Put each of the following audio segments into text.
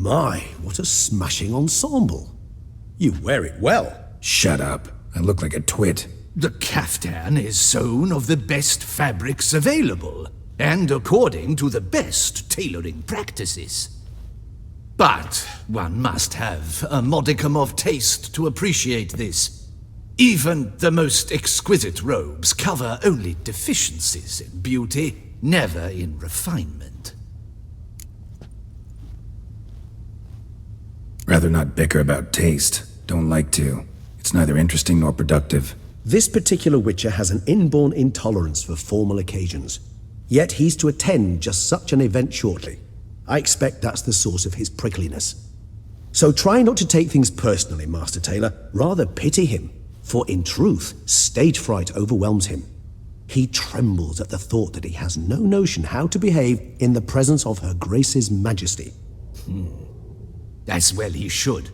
My, what a smashing ensemble. You wear it well. Shut up. I look like a twit. The caftan is sewn of the best fabrics available, and according to the best tailoring practices. But one must have a modicum of taste to appreciate this. Even the most exquisite robes cover only deficiencies in beauty, never in refinement. Rather not bicker about taste. Don't like to. It's neither interesting nor productive. This particular witcher has an inborn intolerance for formal occasions. Yet he's to attend just such an event shortly. I expect that's the source of his prickliness. So try not to take things personally, Master Taylor. Rather pity him. For in truth, stage fright overwhelms him. He trembles at the thought that he has no notion how to behave in the presence of Her Grace's Majesty. As well he should.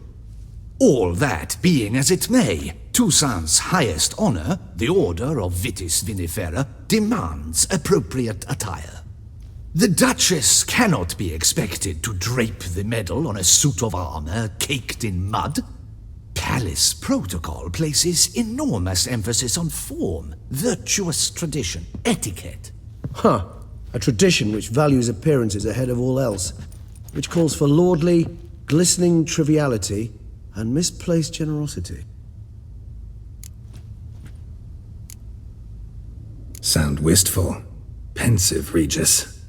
All that being as it may, Toussaint's highest honor, the Order of Vitis Vinifera, demands appropriate attire. The Duchess cannot be expected to drape the medal on a suit of armor caked in mud. Palace protocol places enormous emphasis on form, virtuous tradition, etiquette. A tradition which values appearances ahead of all else, which calls for lordly, glistening triviality and misplaced generosity. Sound wistful. Pensive, Regis.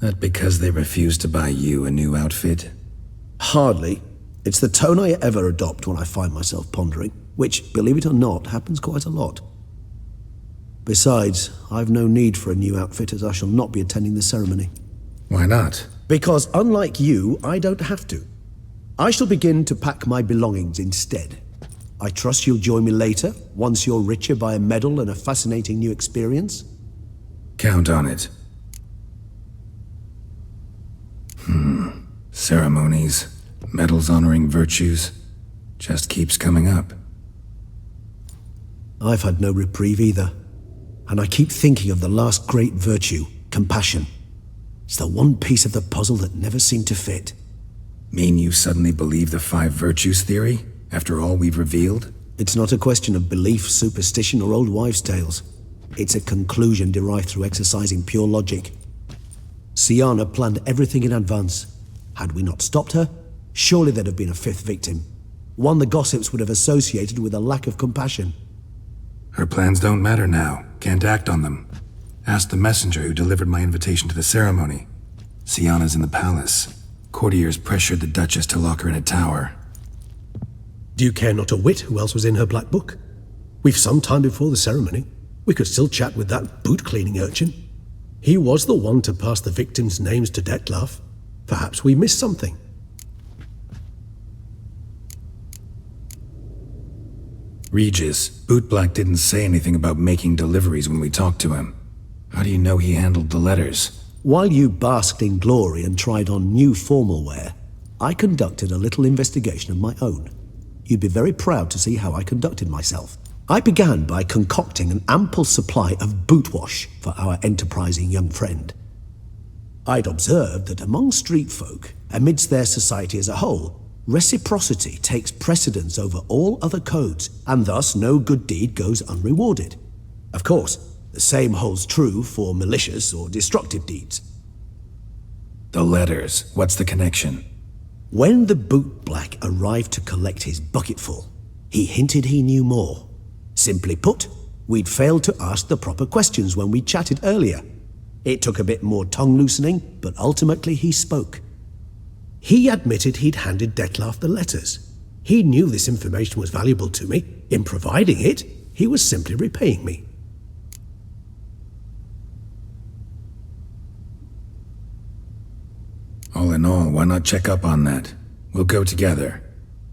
That because they refused to buy you a new outfit? Hardly. It's the tone I ever adopt when I find myself pondering, which, believe it or not, happens quite a lot. Besides, I've no need for a new outfit as I shall not be attending the ceremony. Why not? Because unlike you, I don't have to. I shall begin to pack my belongings instead. I trust you'll join me later, once you're richer by a medal and a fascinating new experience? Count on it. Ceremonies, medals honoring virtues, just keeps coming up. I've had no reprieve either. And I keep thinking of the last great virtue, compassion. It's the one piece of the puzzle that never seemed to fit. Mean you suddenly believe the 5 virtues theory, after all we've revealed? It's not a question of belief, superstition, or old wives' tales. It's a conclusion derived through exercising pure logic. Siana planned everything in advance. Had we not stopped her, surely there'd have been a 5th victim. One the gossips would have associated with a lack of compassion. Her plans don't matter now. Can't act on them. Ask the messenger who delivered my invitation to the ceremony. Siana's in the palace. Courtiers pressured the Duchess to lock her in a tower. Do you care not a whit who else was in her black book? We've some time before the ceremony. We could still chat with that boot-cleaning urchin. He was the one to pass the victims' names to Dettlaff. Perhaps we missed something. Regis, Bootblack didn't say anything about making deliveries when we talked to him. How do you know he handled the letters? While you basked in glory and tried on new formal wear, I conducted a little investigation of my own. You'd be very proud to see how I conducted myself. I began by concocting an ample supply of boot wash for our enterprising young friend. I'd observed that among street folk, amidst their society as a whole, reciprocity takes precedence over all other codes, and thus no good deed goes unrewarded. Of course, the same holds true for malicious or destructive deeds. The letters, what's the connection? When the bootblack arrived to collect his bucketful, he hinted he knew more. Simply put, we'd failed to ask the proper questions when we chatted earlier. It took a bit more tongue-loosening, but ultimately he spoke. He admitted he'd handed Dettlaff the letters. He knew this information was valuable to me. In providing it, he was simply repaying me. All in all, why not check up on that? We'll go together,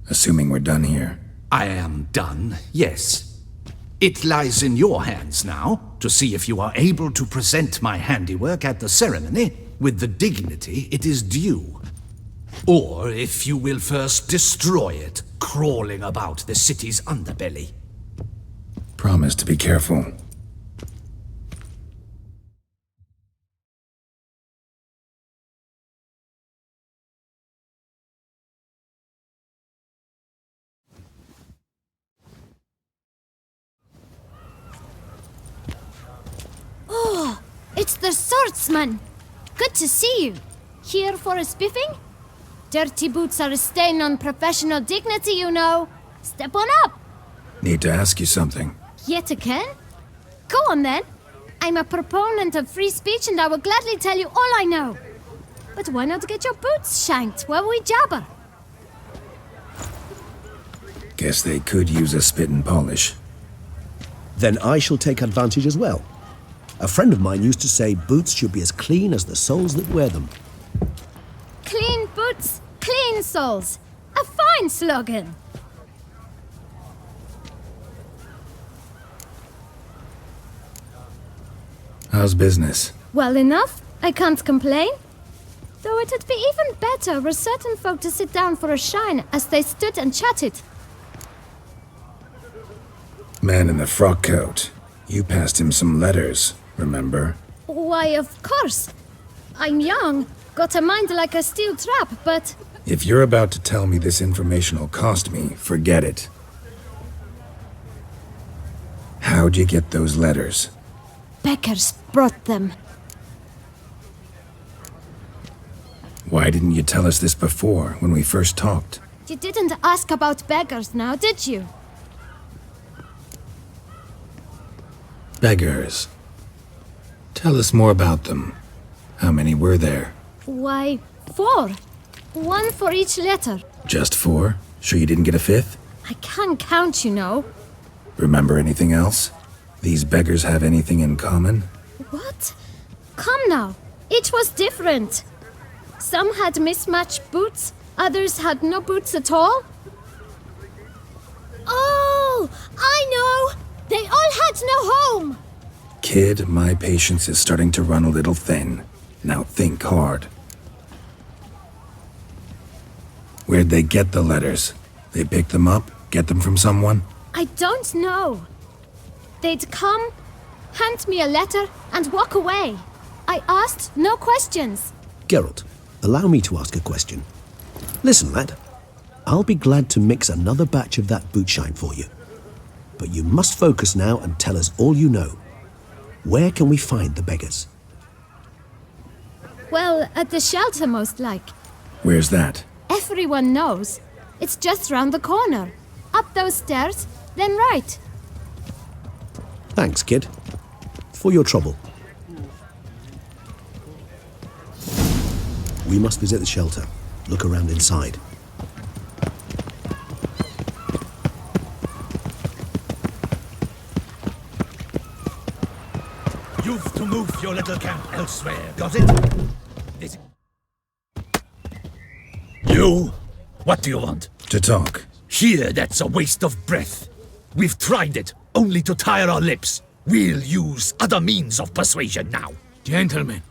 assuming we're done here. I am done, yes. It lies in your hands now to see if you are able to present my handiwork at the ceremony with the dignity it is due. Or if you will first destroy it, crawling about the city's underbelly. Promise to be careful. Master Swordsman! Good to see you. Here for a spiffing? Dirty boots are a stain on professional dignity, you know. Step on up. Need to ask you something. Yet again? Go on then. I'm a proponent of free speech and I will gladly tell you all I know. But why not get your boots shanked while we jabber? Guess they could use a spit and polish. Then I shall take advantage as well. A friend of mine used to say boots should be as clean as the soles that wear them. Clean boots, clean soles. A fine slogan. How's business? Well enough. I can't complain. Though it'd be even better were certain folk to sit down for a shine as they stood and chatted. Man in the frock coat. You passed him some letters, remember? Why, of course. I'm young, got a mind like a steel trap, but... If you're about to tell me this information'll cost me, forget it. How'd you get those letters? Beggars brought them. Why didn't you tell us this before, when we first talked? You didn't ask about beggars now, did you? Beggars. Tell us more about them. How many were there? Why, 4. 1 for each letter. Just 4? Sure you didn't get a 5th? I can't count, you know. Remember anything else? These beggars have anything in common? What? Come now. Each was different. Some had mismatched boots, others had no boots at all. Oh, I know! They all had no home! Kid, my patience is starting to run a little thin. Now think hard. Where'd they get the letters? They pick them up? Get them from someone? I don't know. They'd come, hand me a letter, and walk away. I asked no questions. Geralt, allow me to ask a question. Listen, lad. I'll be glad to mix another batch of that boot shine for you. But you must focus now and tell us all you know. Where can we find the beggars? Well, at the shelter most like. Where's that? Everyone knows. It's just round the corner. Up those stairs, then right. Thanks, kid. For your trouble. We must visit the shelter. Look around inside. You've to move your little camp elsewhere, got it? This... You? What do you want? To talk. Here, that's a waste of breath. We've tried it, only to tire our lips. We'll use other means of persuasion now. Gentlemen,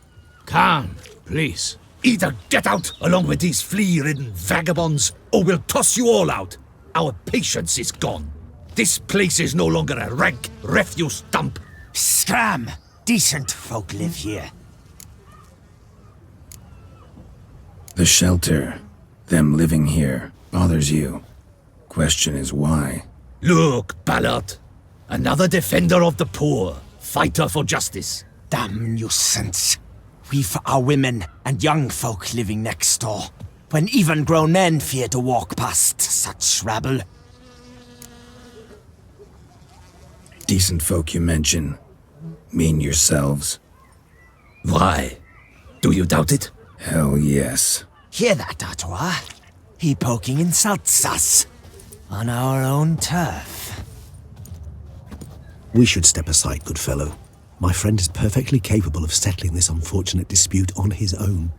calm, please. Either get out along with these flea-ridden vagabonds, or we'll toss you all out. Our patience is gone. This place is no longer a rank refuse dump. Scram! Decent folk live here. The shelter, them living here, bothers you. Question is why? Look, Ballard. Another defender of the poor, fighter for justice. Damn nuisance. We've our women and young folk living next door, when even grown men fear to walk past such rabble. Decent folk you mention. Mean yourselves? Why? Do you doubt it? Hell yes. Hear that, Artois? He poking insults us. On our own turf. We should step aside, good fellow. My friend is perfectly capable of settling this unfortunate dispute on his own.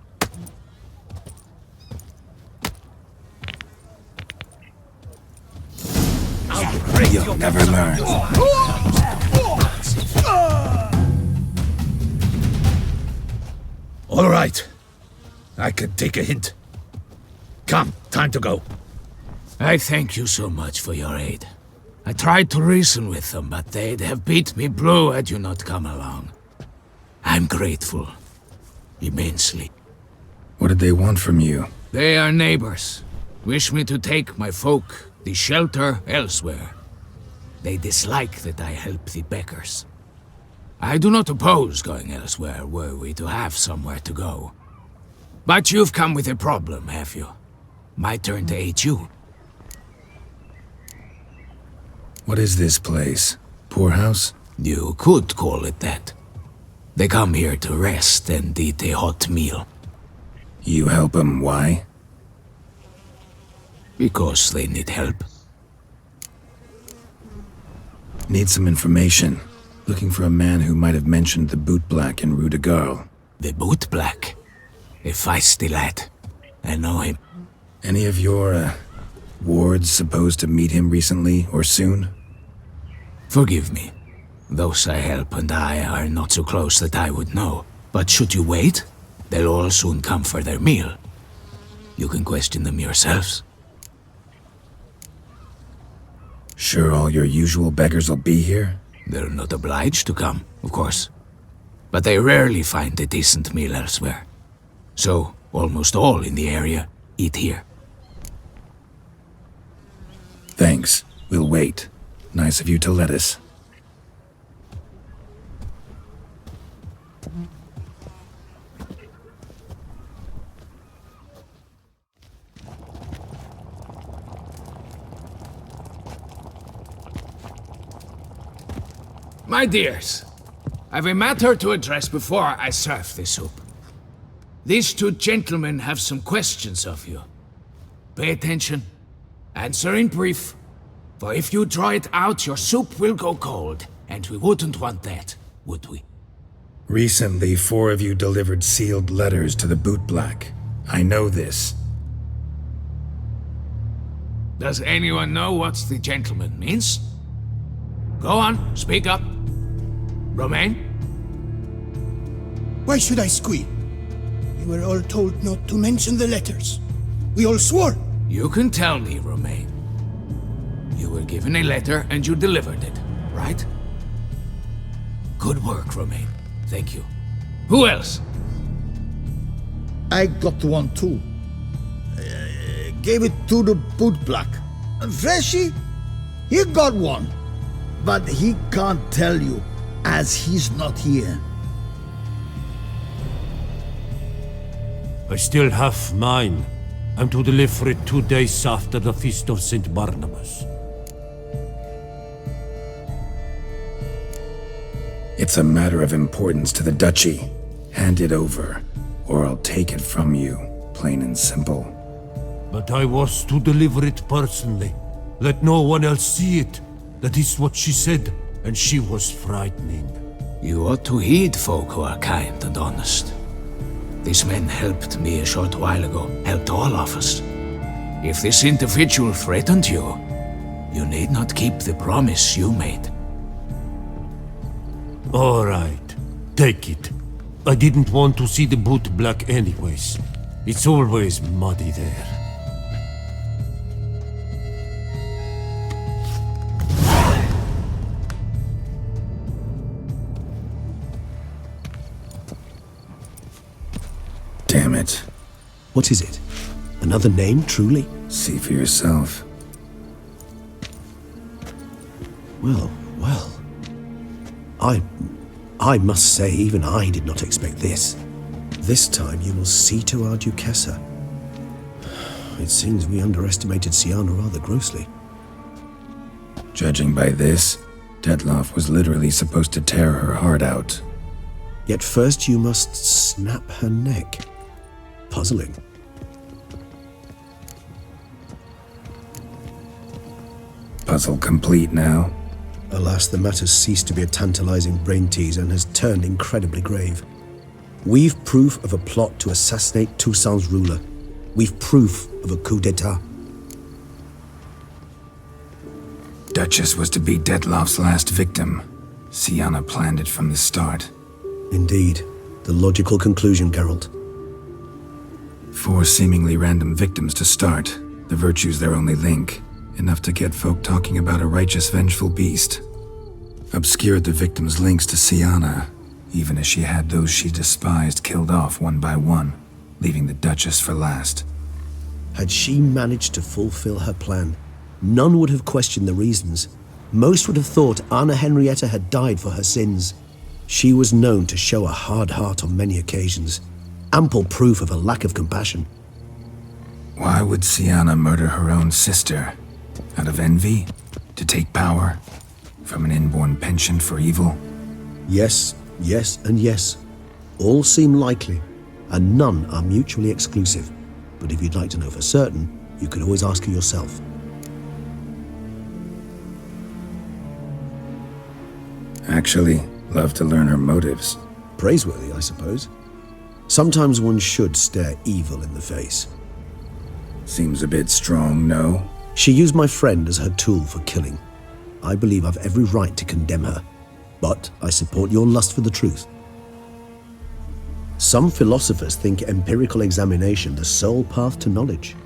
You'll never learn. All right. I could take a hint. Come, time to go. I thank you so much for your aid. I tried to reason with them, but they'd have beat me blue had you not come along. I'm grateful. Immensely. What did they want from you? They are neighbors. Wish me to take my folk, the shelter, elsewhere. They dislike that I help the beggars. I do not oppose going elsewhere were we to have somewhere to go. But you've come with a problem, have you? My turn to aid you. What is this place? Poorhouse? You could call it that. They come here to rest and eat a hot meal. You help them, why? Because they need help. Need some information. Looking for a man who might have mentioned the boot black in Rue de Garl. The boot black? A feisty lad. I know him. Any of your, wards supposed to meet him recently or soon? Forgive me. Those I help and I are not so close that I would know. But should you wait, they'll all soon come for their meal. You can question them yourselves. Sure all your usual beggars will be here? They're not obliged to come, of course. But they rarely find a decent meal elsewhere. So, almost all in the area eat here. Thanks. We'll wait. Nice of you to let us. My dears, I've a matter to address before I serve the soup. These two gentlemen have some questions of you. Pay attention. Answer in brief. For if you draw it out, your soup will go cold. And we wouldn't want that, would we? Recently, 4 of you delivered sealed letters to the boot black. I know this. Does anyone know what the gentleman means? Go on, speak up. Romain? Why should I squeal? We were all told not to mention the letters. We all swore. You can tell me, Romain. You were given a letter and you delivered it, right? Good work, Romain. Thank you. Who else? I got one too. Gave it to the boot black. And Freshy, he got one. But he can't tell you, as he's not here. I still have mine. I'm to deliver it 2 days after the Feast of St. Barnabas. It's a matter of importance to the Duchy. Hand it over, or I'll take it from you, plain and simple. But I was to deliver it personally. Let no one else see it. That is what she said, and she was frightening. You ought to heed folk who are kind and honest. These men helped me a short while ago, helped all of us. If this individual threatened you, you need not keep the promise you made. All right, take it. I didn't want to see the boot black anyways. It's always muddy there. Damn it. What is it? Another name, truly? See for yourself. Well. I must say, even I did not expect this. This time you will see to our Duchessa. It seems we underestimated Sienna rather grossly. Judging by this, Detloff was literally supposed to tear her heart out. Yet first you must snap her neck. Puzzling. Puzzle complete now. Alas, the matter's ceased to be a tantalizing brain tease and has turned incredibly grave. We've proof of a plot to assassinate Toussaint's ruler. We've proof of a coup d'etat. Duchess was to be Detloff's last victim. Sienna planned it from the start. Indeed. The logical conclusion, Geralt. 4 seemingly random victims to start. The virtue's their only link. Enough to get folk talking about a righteous, vengeful beast. Obscured the victims' links to Sienna, even as she had those she despised killed off one by one, leaving the Duchess for last. Had she managed to fulfill her plan, none would have questioned the reasons. Most would have thought Anna Henrietta had died for her sins. She was known to show a hard heart on many occasions, ample proof of a lack of compassion. Why would Sienna murder her own sister? Out of envy? To take power? From an inborn penchant for evil? Yes, yes, and yes. All seem likely, and none are mutually exclusive. But if you'd like to know for certain, you could always ask her yourself. Actually, love to learn her motives. Praiseworthy, I suppose. Sometimes one should stare evil in the face. Seems a bit strong, no? She used my friend as her tool for killing. I believe I've every right to condemn her, but I support your lust for the truth. Some philosophers think empirical examination the sole path to knowledge.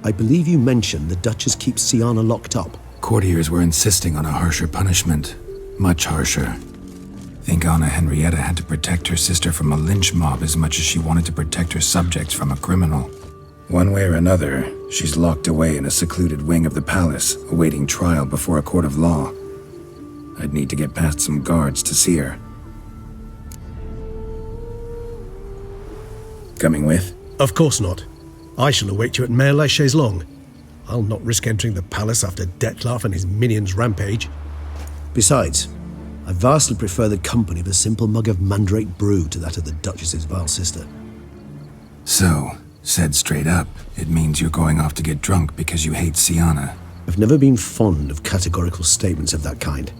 I believe you mentioned the Duchess keeps Sienna locked up. Courtiers were insisting on a harsher punishment. Much harsher. Think Anna Henrietta had to protect her sister from a lynch mob as much as she wanted to protect her subjects from a criminal. One way or another, she's locked away in a secluded wing of the palace, awaiting trial before a court of law. I'd need to get past some guards to see her. Coming with? Of course not. I shall await you at Mare la Chaise-Longue. I'll not risk entering the palace after Dettlaff and his minions rampage. Besides, I vastly prefer the company of a simple mug of mandrake brew to that of the Duchess's vile sister. So, said straight up, it means you're going off to get drunk because you hate Sienna. I've never been fond of categorical statements of that kind,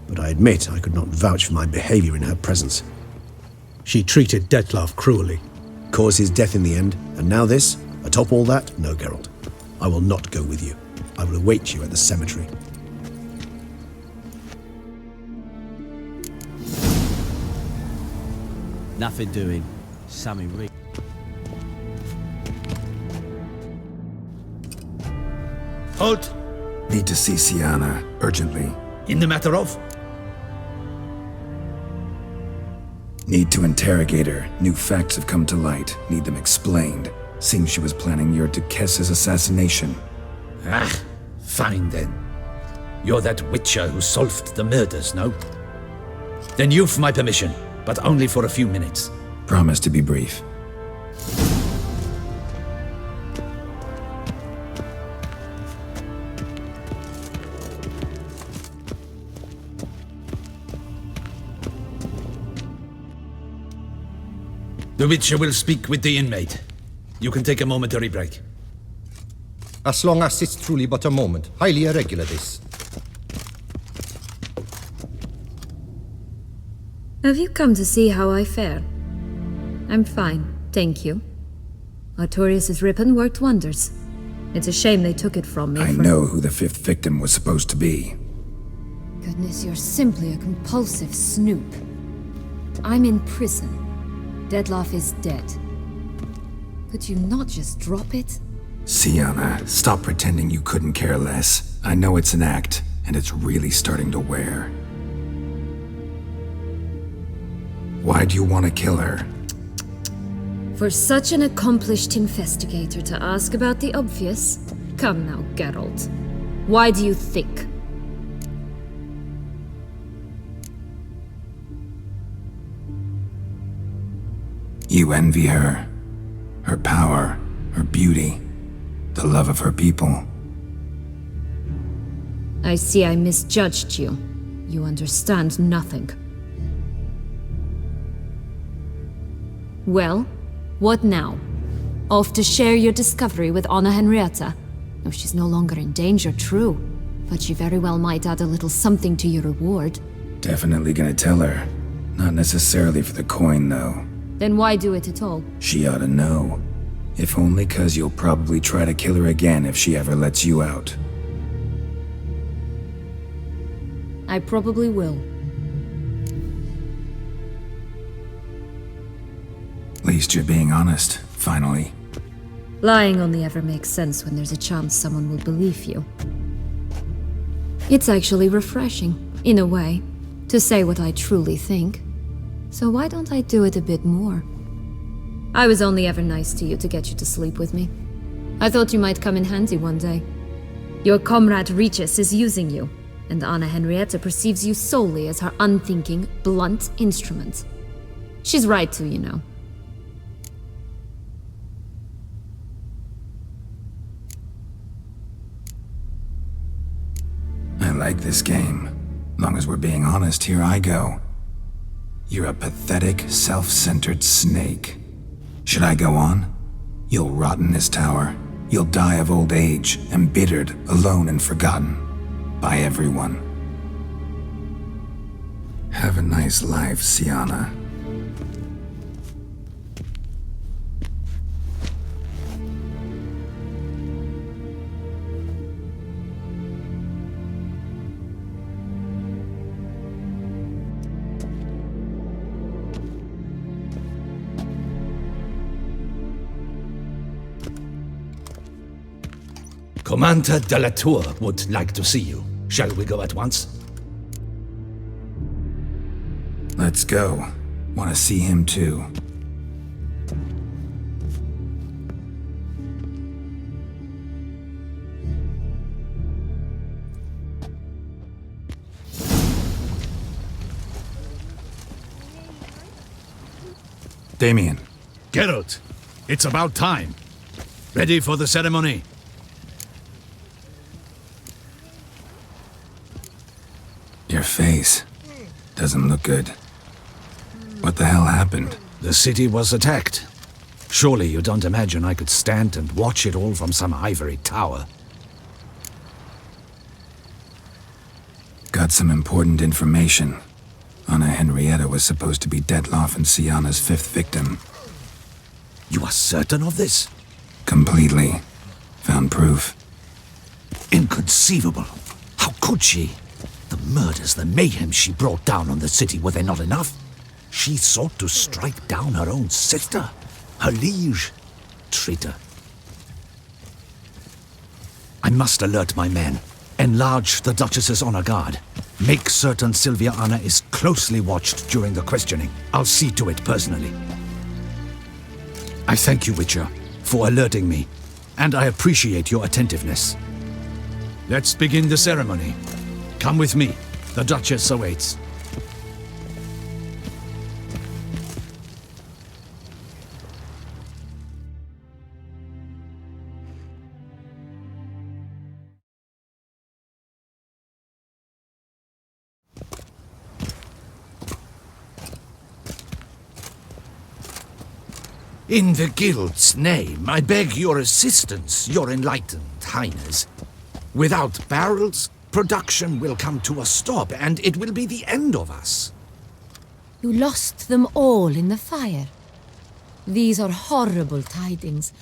but I admit I could not vouch for my behavior in her presence. She treated Dettlaff cruelly, caused his death in the end, and now this? Atop all that? No, Geralt. I will not go with you. I will await you at the cemetery. Nothing doing. Sammy Reed. Halt! Need to see Sienna, urgently. In the matter of? Need to interrogate her. New facts have come to light. Need them explained. Seems she was planning your Duquesse's assassination. Ah, fine then. You're that witcher who solved the murders, no? Then you've my permission, but only for a few minutes. Promise to be brief. The witcher will speak with the inmate. You can take a momentary break. As long as it's truly but a moment. Highly irregular, this. Have you come to see how I fare? I'm fine, thank you. Artorius' ribbon worked wonders. It's a shame they took it from me. I know who the fifth victim was supposed to be. Goodness, you're simply a compulsive snoop. I'm in prison. Dettlaff is dead. Could you not just drop it? Sienna, stop pretending you couldn't care less. I know it's an act, and it's really starting to wear. Why do you want to kill her? For such an accomplished investigator to ask about the obvious? Come now, Geralt. Why do you think? You envy her. Her power, her beauty, the love of her people. I see I misjudged you. You understand nothing. Well, what now? Off to share your discovery with Anna Henrietta? No, she's no longer in danger, true. But she very well might add a little something to your reward. Definitely gonna tell her. Not necessarily for the coin, though. Then why do it at all? She ought to know. If only 'cause you'll probably try to kill her again if she ever lets you out. I probably will. At least you're being honest, finally. Lying only ever makes sense when there's a chance someone will believe you. It's actually refreshing, in a way, to say what I truly think. So why don't I do it a bit more? I was only ever nice to you to get you to sleep with me. I thought you might come in handy one day. Your comrade Regis is using you. And Anna Henrietta perceives you solely as her unthinking, blunt instrument. She's right to, you know. I like this game. Long as we're being honest, here I go. You're a pathetic, self-centered snake. Should I go on? You'll rot in this tower. You'll die of old age, embittered, alone, and forgotten. By everyone. Have a nice life, Siana. Commander de la Tour would like to see you. Shall we go at once? Let's go. Want to see him too. Damien. Geralt, it's about time. Ready for the ceremony? Your face doesn't look good. What the hell happened? The city was attacked. Surely you don't imagine I could stand and watch it all from some ivory tower. Got some important information. Anna Henrietta was supposed to be Detloff and Siana's 5th victim. You are certain of this? Completely. Found proof. Inconceivable. How could she? The murders, the mayhem she brought down on the city, were they not enough? She sought to strike down her own sister, her liege. Traitor. I must alert my men. Enlarge the Duchess's honor guard. Make certain Sylvia Anna is closely watched during the questioning. I'll see to it personally. I thank you, Witcher, for alerting me, and I appreciate your attentiveness. Let's begin the ceremony. Come with me. The Duchess awaits. In the Guild's name, I beg your assistance, your enlightened highness. Without barrels, production will come to a stop, and it will be the end of us. You lost them all in the fire. These are horrible tidings.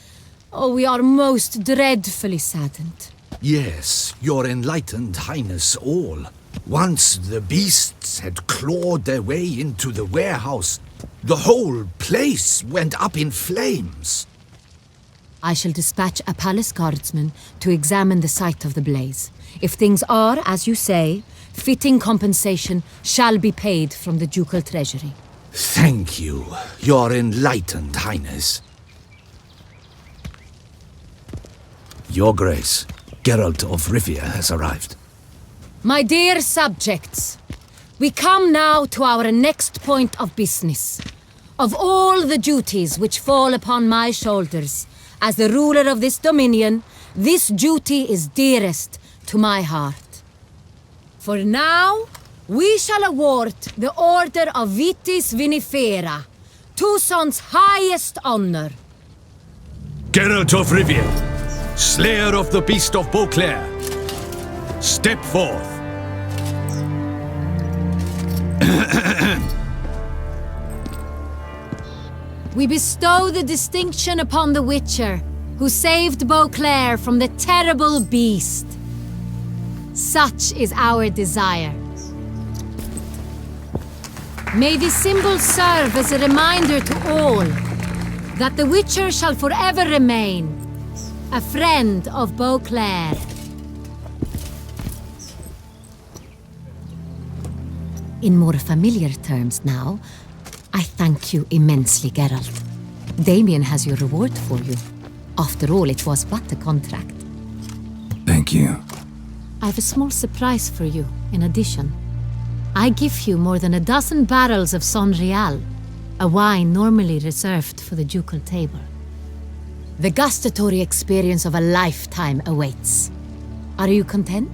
Oh, we are most dreadfully saddened. Yes, your enlightened highness all. Once the beasts had clawed their way into the warehouse, the whole place went up in flames. I shall dispatch a palace guardsman to examine the site of the blaze. If things are, as you say, fitting compensation shall be paid from the ducal treasury. Thank you, your enlightened highness. Your Grace, Geralt of Rivia has arrived. My dear subjects, we come now to our next point of business. Of all the duties which fall upon my shoulders, as the ruler of this dominion, this duty is dearest to my heart. For now, we shall award the Order of Vitis Vinifera, Toussaint's highest honor. Geralt of Rivia, slayer of the beast of Beauclair, step forth. We bestow the distinction upon the Witcher, who saved Beauclair from the terrible beast. Such is our desire. May this symbol serve as a reminder to all that the Witcher shall forever remain a friend of Beauclair. In more familiar terms now, I thank you immensely, Geralt. Damien has your reward for you. After all, it was but a contract. Thank you. I have a small surprise for you, in addition. I give you more than 12 barrels of Son Real, a wine normally reserved for the ducal table. The gustatory experience of a lifetime awaits. Are you content?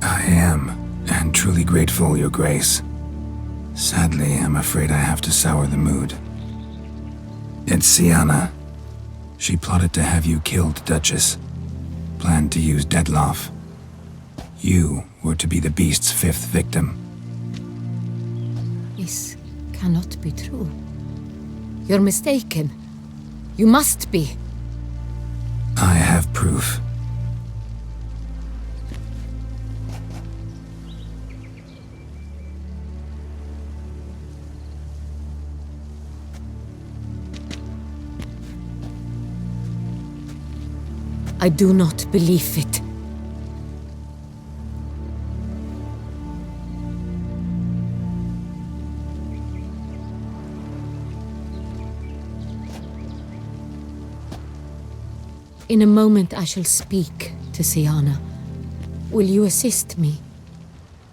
I am, and truly grateful, Your Grace. Sadly, I'm afraid I have to sour the mood. It's Sienna. She plotted to have you killed, Duchess. Planned to use Dettlaff. You were to be the beast's 5th victim. This cannot be true. You're mistaken. You must be. I have proof. I do not believe it. In a moment I shall speak to Sienna. Will you assist me?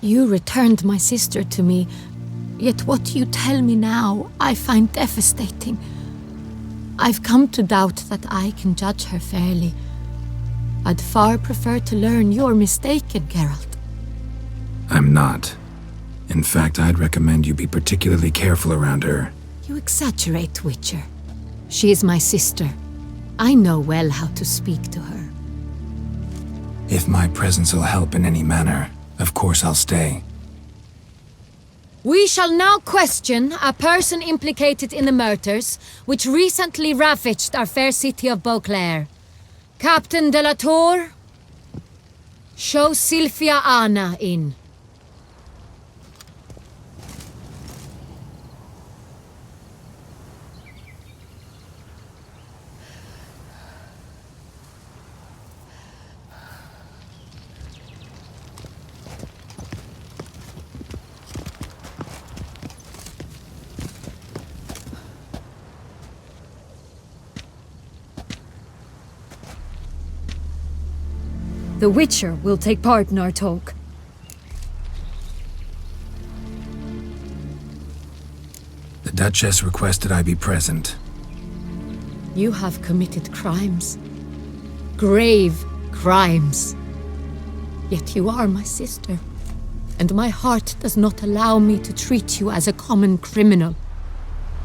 You returned my sister to me, yet what you tell me now I find devastating. I've come to doubt that I can judge her fairly. I'd far prefer to learn you're mistaken, Geralt. I'm not. In fact, I'd recommend you be particularly careful around her. You exaggerate, Witcher. She is my sister. I know well how to speak to her. If my presence will help in any manner, of course I'll stay. We shall now question a person implicated in the murders which recently ravaged our fair city of Beauclair. Captain de la Tour, show Sylvia Anna in. The Witcher will take part in our talk. The Duchess requested I be present. You have committed crimes. Grave crimes. Yet you are my sister, and my heart does not allow me to treat you as a common criminal.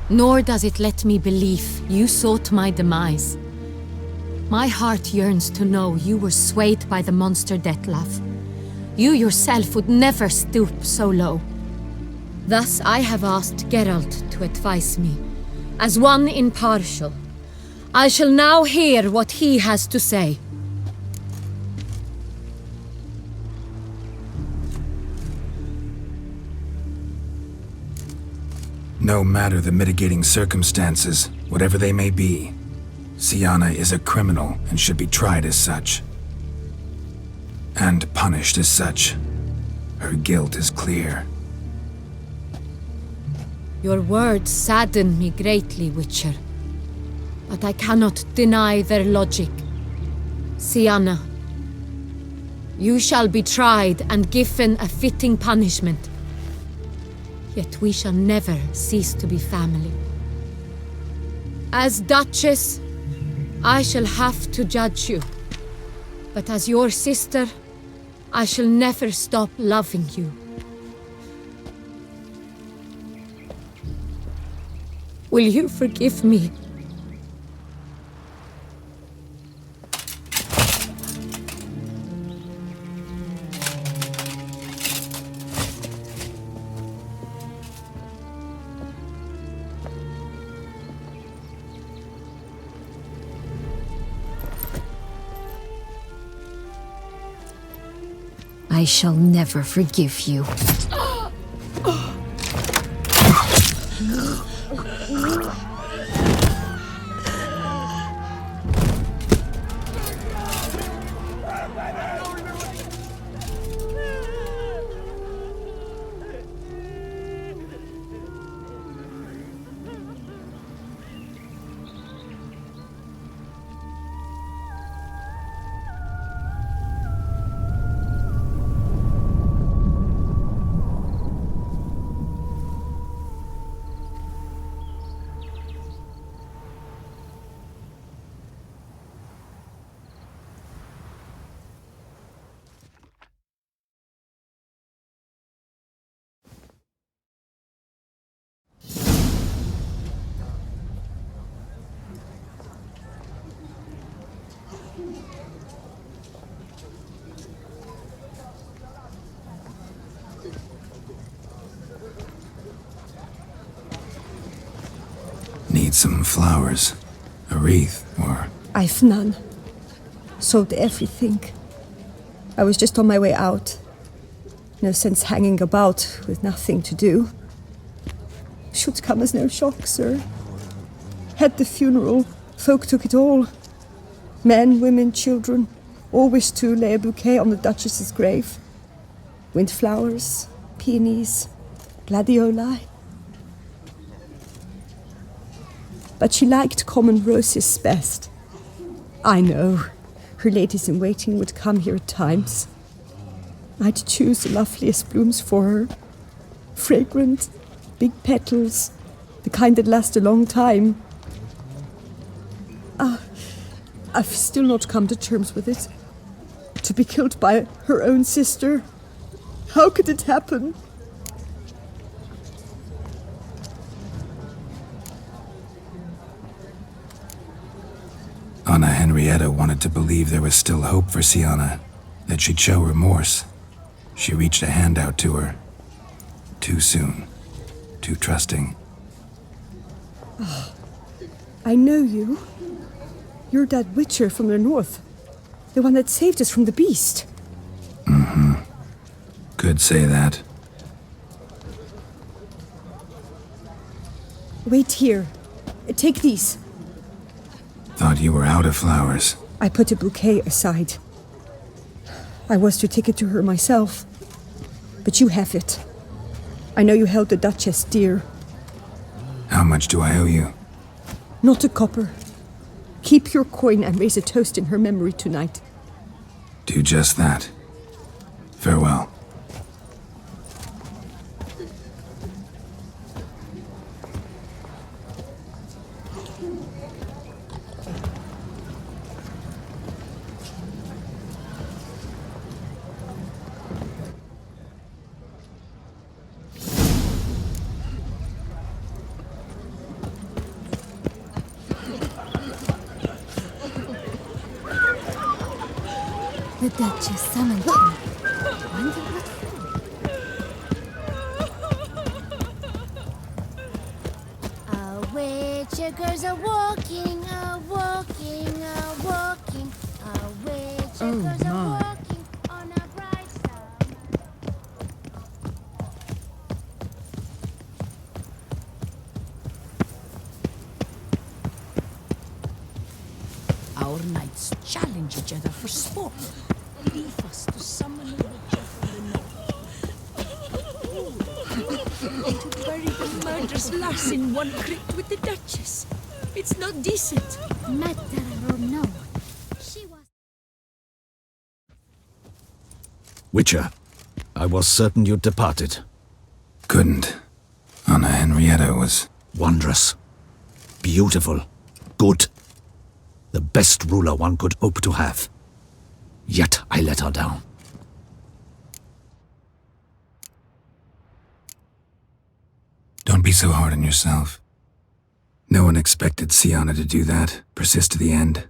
Nor does it let me believe you sought my demise. My heart yearns to know you were swayed by the monster Dettlaff. You yourself would never stoop so low. Thus I have asked Geralt to advise me, as one impartial. I shall now hear what he has to say. No matter the mitigating circumstances, whatever they may be, Sienna is a criminal and should be tried as such. And punished as such. Her guilt is clear. Your words sadden me greatly, Witcher. But I cannot deny their logic. Sienna, you shall be tried and given a fitting punishment. Yet we shall never cease to be family. As Duchess, I shall have to judge you. But as your sister, I shall never stop loving you. Will you forgive me? I shall never forgive you. Need some flowers. A wreath, or... I've none. Sold everything. I was just on my way out. No sense hanging about with nothing to do. Should come as no shock, sir. Had the funeral, folk took it all. Men, women, children, all wished to lay a bouquet on the Duchess's grave. Windflowers, peonies, gladioli. But she liked common roses best. I know, her ladies-in-waiting would come here at times. I'd choose the loveliest blooms for her. Fragrant, big petals, the kind that last a long time. I've still not come to terms with it. To be killed by her own sister. How could it happen? Anna Henrietta wanted to believe there was still hope for Sienna, that she'd show remorse. She reached a hand out to her. Too soon. Too trusting. Oh, I know you. You're that witcher from the north. The one that saved us from the beast. Mm-hmm. Could say that. Wait here. Take these. Thought you were out of flowers. I put a bouquet aside. I was to take it to her myself. But you have it. I know you held the Duchess dear. How much do I owe you? Not a copper. Keep your coin and raise a toast in her memory tonight. Do just that. Farewell. The Duchess summoned him. Wonder what for. A witcher goes a-walking, a-walking, a-walking. A witcher goes a-walking on a bright summer. Our knights challenge each other for sport. Leave us to summon a witcher from the north. To bury the murderous lass in one crypt with the Duchess. It's not decent. Matter or no, she was... Witcher, I was certain you'd departed. Couldn't. Anna Henrietta was... Wondrous. Beautiful. Good. The best ruler one could hope to have. Yet I let her down. Don't be so hard on yourself. No one expected Sienna to do that, persist to the end.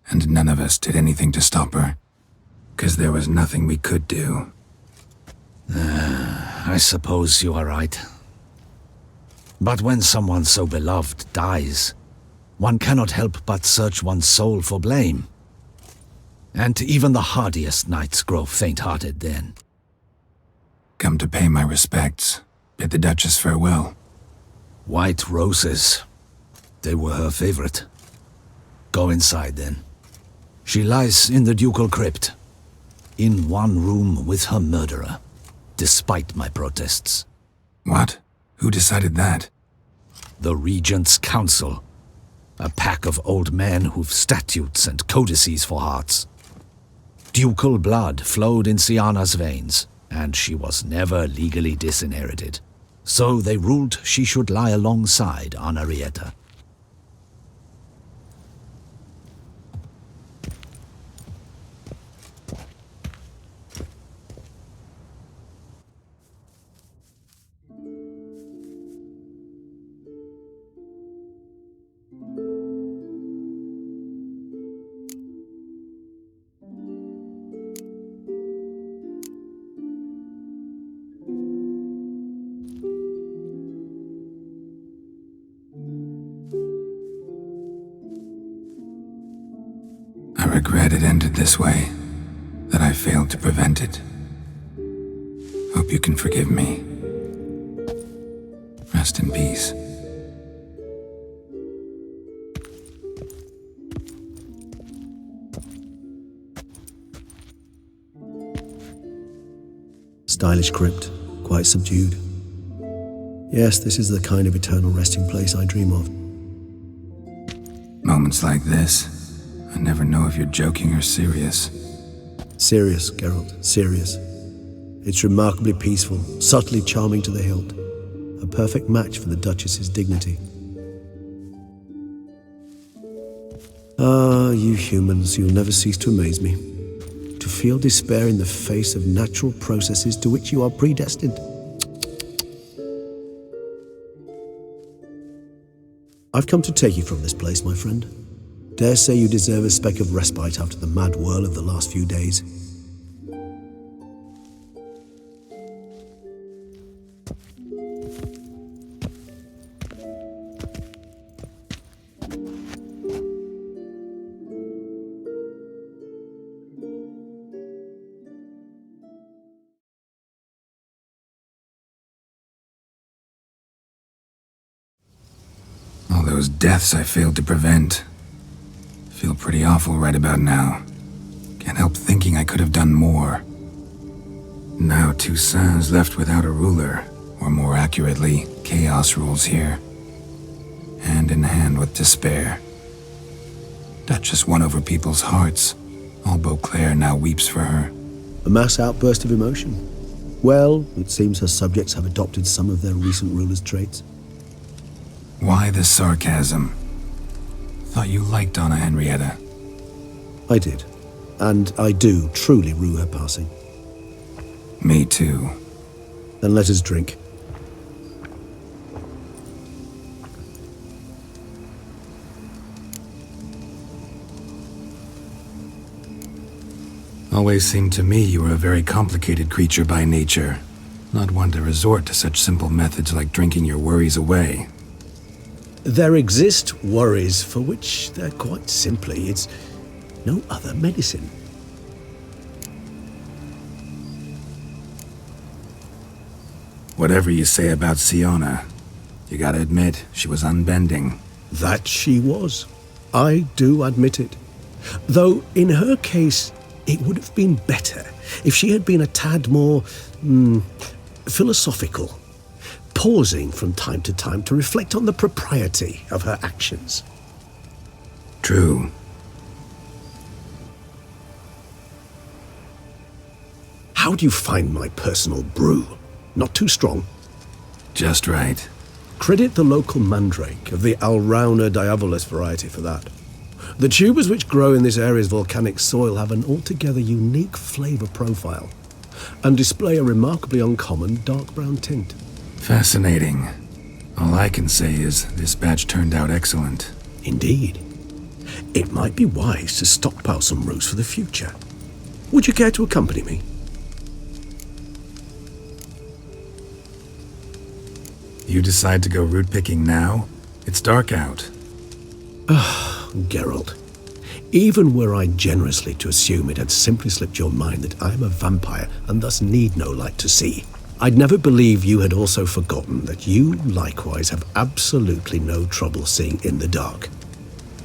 And none of us did anything to stop her. 'Cause there was nothing we could do. I suppose you are right. But when someone so beloved dies, one cannot help but search one's soul for blame. And even the hardiest knights grow faint-hearted then. Come to pay my respects. Bid the Duchess farewell. White roses. They were her favorite. Go inside then. She lies in the ducal crypt. In one room with her murderer. Despite my protests. What? Who decided that? The Regent's Council. A pack of old men who've statutes and codices for hearts. Ducal blood flowed in Sienna's veins, and she was never legally disinherited. So they ruled she should lie alongside Henrietta. regret it ended this way, that I failed to prevent it. Hope you can forgive me. Rest in peace. Stylish crypt, quite subdued. Yes, this is the kind of eternal resting place I dream of. Moments like this, I never know if you're joking or serious. Serious, Geralt, serious. It's remarkably peaceful, subtly charming to the hilt. A perfect match for the Duchess's dignity. Ah, you humans, you'll never cease to amaze me. To feel despair in the face of natural processes to which you are predestined. I've come to take you from this place, my friend. Dare say you deserve a speck of respite after the mad whirl of the last few days. All those deaths I failed to prevent. Feel pretty awful right about now. Can't help thinking I could have done more. Now Toussaint's left without a ruler, or more accurately, chaos rules here. Hand in hand with despair. Duchess won over people's hearts. All Beauclair now weeps for her. A mass outburst of emotion. Well, it seems her subjects have adopted some of their recent ruler's traits. Why the sarcasm? Thought you liked Donna Henrietta. I did. And I do truly rue her passing. Me too. Then let us drink. Always seemed to me you were a very complicated creature by nature. Not one to resort to such simple methods like drinking your worries away. There exist worries for which they're quite simply, it's no other medicine. Whatever you say about Siona, you gotta admit, she was unbending. That she was. I do admit it. Though, in her case, it would have been better if she had been a tad more, philosophical, pausing from time to time to reflect on the propriety of her actions. True. How do you find my personal brew? Not too strong? Just right. Credit the local mandrake of the Alrauna diabolus variety for that. The tubers which grow in this area's volcanic soil have an altogether unique flavor profile and display a remarkably uncommon dark brown tint. Fascinating. All I can say is this batch turned out excellent. Indeed. It might be wise to stockpile some roots for the future. Would you care to accompany me? You decide to go root picking now? It's dark out. Geralt, even were I generously to assume it had simply slipped your mind that I am a vampire and thus need no light to see, I'd never believe you had also forgotten that you likewise have absolutely no trouble seeing in the dark.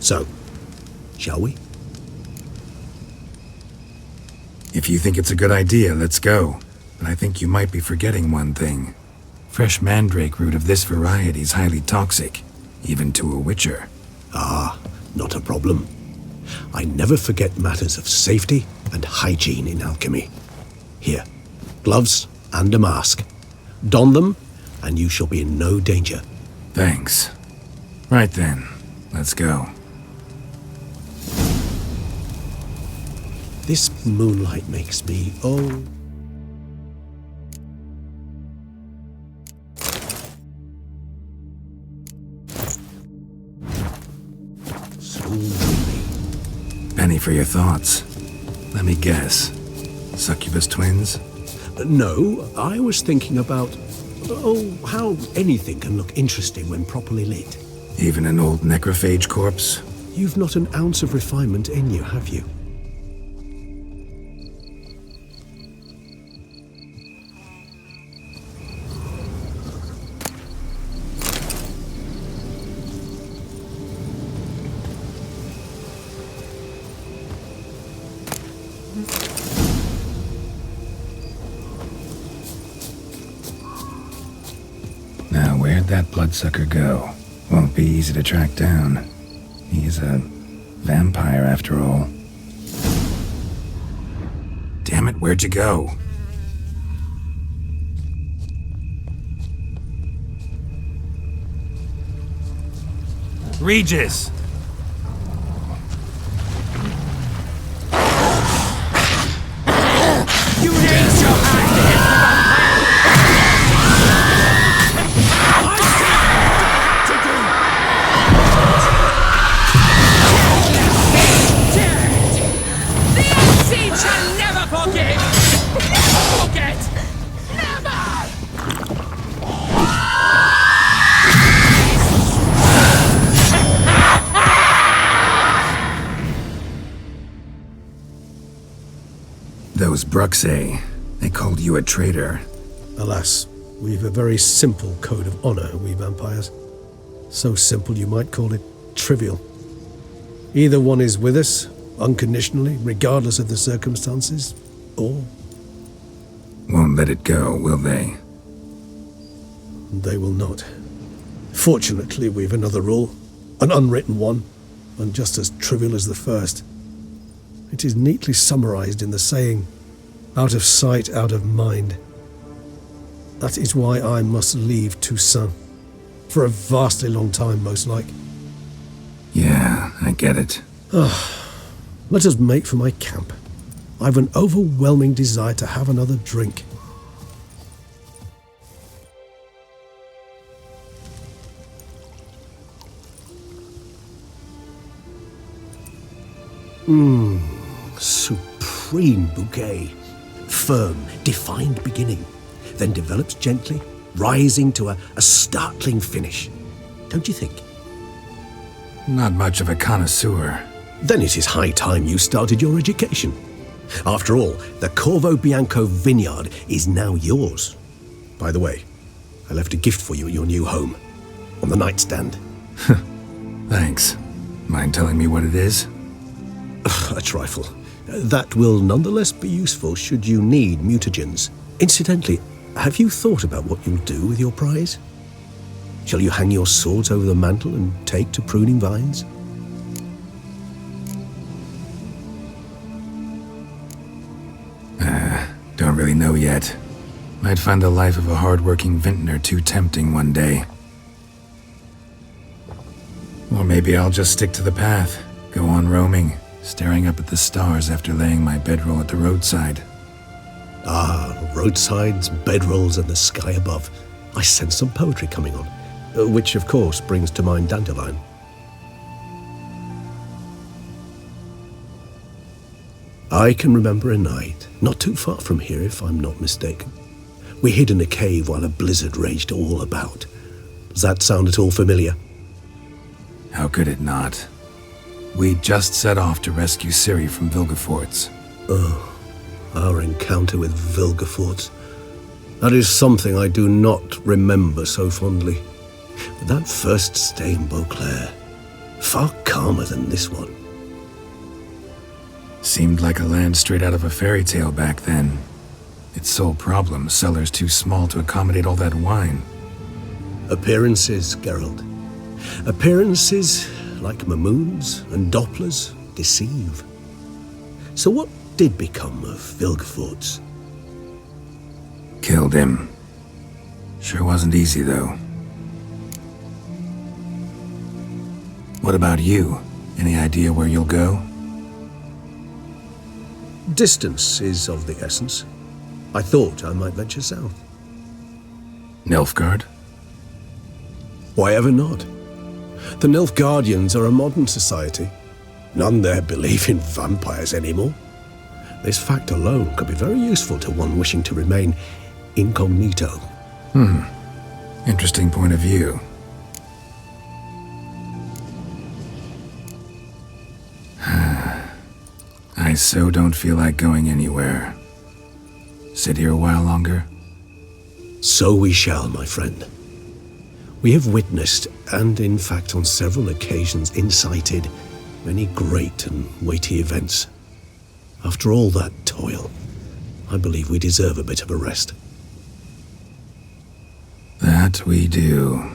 So, shall we? If you think it's a good idea, let's go. But I think you might be forgetting one thing. Fresh mandrake root of this variety is highly toxic, even to a witcher. Ah, not a problem. I never forget matters of safety and hygiene in alchemy. Here, gloves and a mask. Don them, and you shall be in no danger. Thanks. Right then, let's go. This moonlight makes me, Penny for your thoughts. Let me guess. Succubus twins? No, I was thinking about, how anything can look interesting when properly lit. Even an old necrophage corpse? You've not an ounce of refinement in you, have you? Now, where'd that bloodsucker go? Won't be easy to track down. He's a vampire after all. Damn it, where'd you go? Regis! You raise your hand to hit the unseen shall never forgive! Never forget! Those Bruxay, they called you a traitor. Alas, we've a very simple code of honor, we vampires. So simple you might call it trivial. Either one is with us, unconditionally, regardless of the circumstances, or... Won't let it go, will they? They will not. Fortunately, we've another rule, an unwritten one, and just as trivial as the first. It is neatly summarized in the saying, out of sight, out of mind. That is why I must leave Toussaint. For a vastly long time, most like. Yeah, I get it. Let us make for my camp. I've an overwhelming desire to have another drink. Supreme bouquet. Firm, defined beginning, then develops gently, rising to a startling finish. Don't you think? Not much of a connoisseur. Then it is high time you started your education. After all, the Corvo Bianco vineyard is now yours. By the way, I left a gift for you at your new home, on the nightstand. Thanks. Mind telling me what it is? A trifle. That will nonetheless be useful should you need mutagens. Incidentally, have you thought about what you'll do with your prize? Shall you hang your swords over the mantle and take to pruning vines? Don't really know yet. Might find the life of a hard-working vintner too tempting one day. Or maybe I'll just stick to the path, go on roaming, staring up at the stars after laying my bedroll at the roadside. Ah, roadsides, bedrolls, and the sky above. I sense some poetry coming on, which of course brings to mind Dandelion. I can remember a night, not too far from here if I'm not mistaken. We hid in a cave while a blizzard raged all about. Does that sound at all familiar? How could it not? We just set off to rescue Ciri from Vilgefortz. Oh, our encounter with Vilgefortz. That is something I do not remember so fondly. But that first stay in Beauclair, far calmer than this one. Seemed like a land straight out of a fairy tale back then. Its sole problem, cellars too small to accommodate all that wine. Appearances, Geralt. Appearances, like Mamoons and Dopplers, deceive. So what did become of Vilgefortz? Killed him. Sure wasn't easy, though. What about you? Any idea where you'll go? Distance is of the essence. I thought I might venture south. Nilfgaard? Why ever not? The Nilfgaardians are a modern society. None there believe in vampires anymore. This fact alone could be very useful to one wishing to remain incognito. Interesting point of view. I so don't feel like going anywhere. Sit here a while longer? So we shall, my friend. We have witnessed, and in fact on several occasions incited, many great and weighty events. After all that toil, I believe we deserve a bit of a rest. That we do.